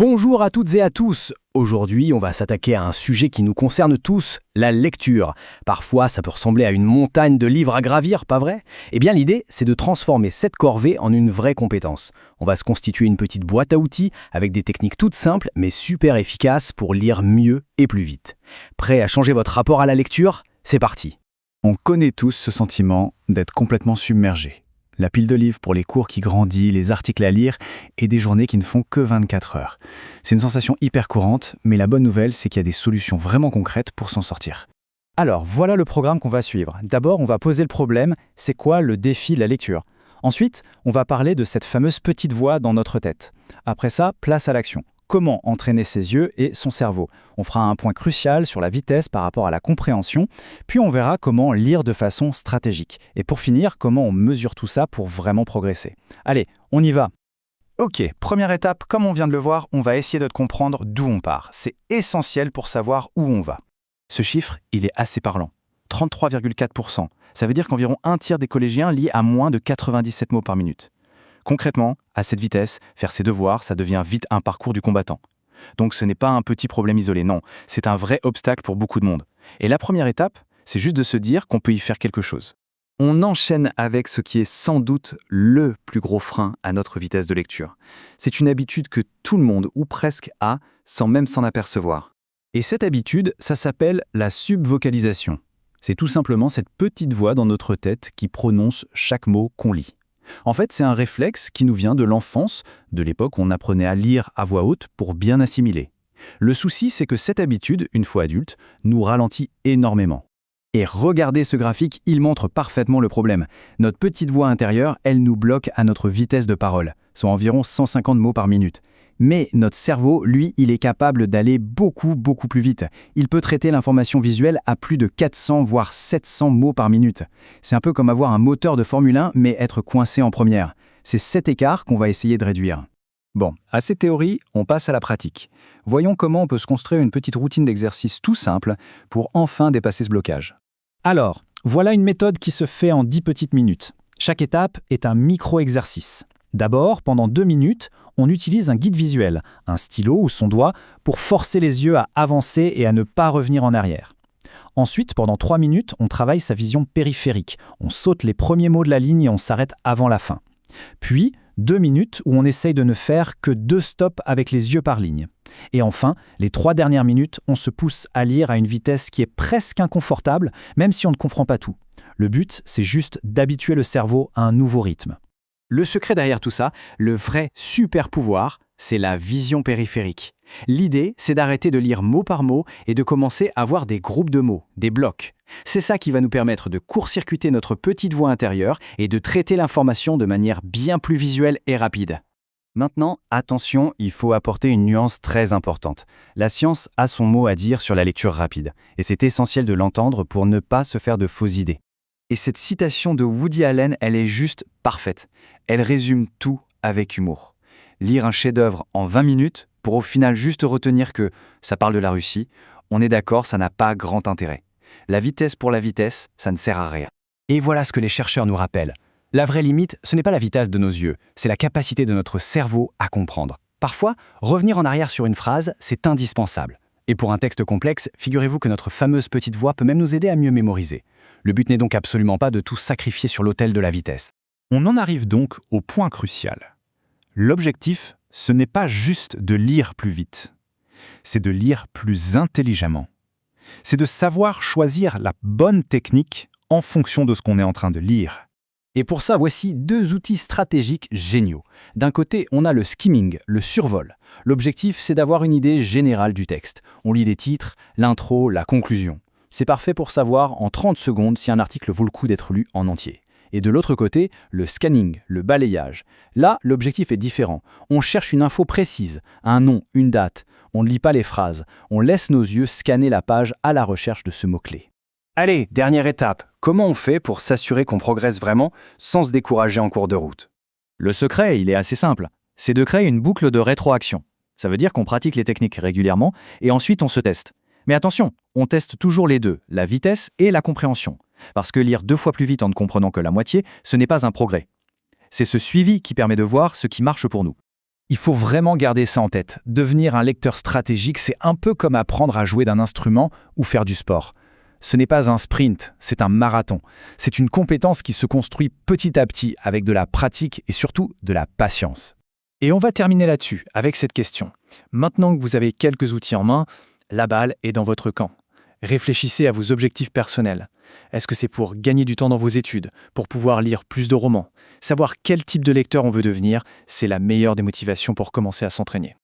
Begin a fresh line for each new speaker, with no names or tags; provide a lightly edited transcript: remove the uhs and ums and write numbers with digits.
Bonjour à toutes et à tous. Aujourd'hui, on va s'attaquer à un sujet qui nous concerne tous, la lecture. Parfois, ça peut ressembler à une montagne de livres à gravir, pas vrai? Eh bien, l'idée, c'est de transformer cette corvée en une vraie compétence. On va se constituer une petite boîte à outils avec des techniques toutes simples, mais super efficaces pour lire mieux et plus vite. Prêt à changer votre rapport à la lecture? C'est parti.
On connaît tous ce sentiment d'être complètement submergé. La pile de livres pour les cours qui grandit, les articles à lire et des journées qui ne font que 24 heures. C'est une sensation hyper courante, mais la bonne nouvelle, c'est qu'il y a des solutions vraiment concrètes pour s'en sortir.
Alors, voilà le programme qu'on va suivre. D'abord, on va poser le problème, c'est quoi le défi de la lecture? Ensuite, on va parler de cette fameuse petite voix dans notre tête. Après ça, place à l'action. Comment entraîner ses yeux et son cerveau? On fera un point crucial sur la vitesse par rapport à la compréhension, puis on verra comment lire de façon stratégique. Et pour finir, comment on mesure tout ça pour vraiment progresser. Allez, on y va!
Ok, première étape, comme on vient de le voir, on va essayer de comprendre d'où on part. C'est essentiel pour savoir où on va. Ce chiffre, il est assez parlant. 33,4%. Ça veut dire qu'environ un tiers des collégiens lit à moins de 97 mots par minute. Concrètement, à cette vitesse, faire ses devoirs, ça devient vite un parcours du combattant. Donc ce n'est pas un petit problème isolé, non, c'est un vrai obstacle pour beaucoup de monde. Et la première étape, c'est juste de se dire qu'on peut y faire quelque chose.
On enchaîne avec ce qui est sans doute le plus gros frein à notre vitesse de lecture. C'est une habitude que tout le monde, ou presque, a, sans même s'en apercevoir. Et cette habitude, ça s'appelle la subvocalisation. C'est tout simplement cette petite voix dans notre tête qui prononce chaque mot qu'on lit. En fait, c'est un réflexe qui nous vient de l'enfance, de l'époque où on apprenait à lire à voix haute pour bien assimiler. Le souci, c'est que cette habitude, une fois adulte, nous ralentit énormément. Et regardez ce graphique, il montre parfaitement le problème. Notre petite voix intérieure, elle nous bloque à notre vitesse de parole, soit environ 150 mots par minute. Mais notre cerveau, lui, il est capable d'aller beaucoup plus vite. Il peut traiter l'information visuelle à plus de 400 voire 700 mots par minute. C'est un peu comme avoir un moteur de Formule 1 mais être coincé en première. C'est cet écart qu'on va essayer de réduire.
Bon, à ces théories, on passe à la pratique. Voyons comment on peut se construire une petite routine d'exercice tout simple pour enfin dépasser ce blocage.
Alors, voilà une méthode qui se fait en 10 petites minutes. Chaque étape est un micro-exercice. D'abord, pendant 2 minutes, on utilise un guide visuel, un stylo ou son doigt, pour forcer les yeux à avancer et à ne pas revenir en arrière. Ensuite, pendant 3 minutes, on travaille sa vision périphérique. On saute les premiers mots de la ligne et on s'arrête avant la fin. Puis, 2 minutes où on essaye de ne faire que 2 stops avec les yeux par ligne. Et enfin, les 3 dernières minutes, on se pousse à lire à une vitesse qui est presque inconfortable, même si on ne comprend pas tout. Le but, c'est juste d'habituer le cerveau à un nouveau rythme.
Le secret derrière tout ça, le vrai super pouvoir, c'est la vision périphérique. L'idée, c'est d'arrêter de lire mot par mot et de commencer à voir des groupes de mots, des blocs. C'est ça qui va nous permettre de court-circuiter notre petite voix intérieure et de traiter l'information de manière bien plus visuelle et rapide.
Maintenant, attention, il faut apporter une nuance très importante. La science a son mot à dire sur la lecture rapide, et c'est essentiel de l'entendre pour ne pas se faire de fausses idées. Et cette citation de Woody Allen, elle est juste parfaite. Elle résume tout avec humour. Lire un chef-d'œuvre en 20 minutes pour au final juste retenir que ça parle de la Russie, on est d'accord, ça n'a pas grand intérêt. La vitesse pour la vitesse, ça ne sert à rien.
Et voilà ce que les chercheurs nous rappellent. La vraie limite, ce n'est pas la vitesse de nos yeux, c'est la capacité de notre cerveau à comprendre. Parfois, revenir en arrière sur une phrase, c'est indispensable. Et pour un texte complexe, figurez-vous que notre fameuse petite voix peut même nous aider à mieux mémoriser. Le but n'est donc absolument pas de tout sacrifier sur l'autel de la vitesse.
On en arrive donc au point crucial. L'objectif, ce n'est pas juste de lire plus vite, c'est de lire plus intelligemment. C'est de savoir choisir la bonne technique en fonction de ce qu'on est en train de lire.
Et pour ça, voici 2 outils stratégiques géniaux. D'un côté, on a le skimming, le survol. L'objectif, c'est d'avoir une idée générale du texte. On lit les titres, l'intro, la conclusion. C'est parfait pour savoir en 30 secondes si un article vaut le coup d'être lu en entier. Et de l'autre côté, le scanning, le balayage. Là, l'objectif est différent. On cherche une info précise, un nom, une date. On ne lit pas les phrases. On laisse nos yeux scanner la page à la recherche de ce mot-clé. Allez, dernière étape. Comment on fait pour s'assurer qu'on progresse vraiment sans se décourager en cours de route?
Le secret, il est assez simple. C'est de créer une boucle de rétroaction. Ça veut dire qu'on pratique les techniques régulièrement et ensuite on se teste. Mais attention, on teste toujours les deux, la vitesse et la compréhension. Parce que lire 2 fois plus vite en ne comprenant que la moitié, ce n'est pas un progrès. C'est ce suivi qui permet de voir ce qui marche pour nous.
Il faut vraiment garder ça en tête. Devenir un lecteur stratégique, c'est un peu comme apprendre à jouer d'un instrument ou faire du sport. Ce n'est pas un sprint, c'est un marathon. C'est une compétence qui se construit petit à petit avec de la pratique et surtout de la patience.
Et on va terminer là-dessus, avec cette question. Maintenant que vous avez quelques outils en main, la balle est dans votre camp. Réfléchissez à vos objectifs personnels. Est-ce que c'est pour gagner du temps dans vos études, pour pouvoir lire plus de romans? Savoir quel type de lecteur on veut devenir, c'est la meilleure des motivations pour commencer à s'entraîner.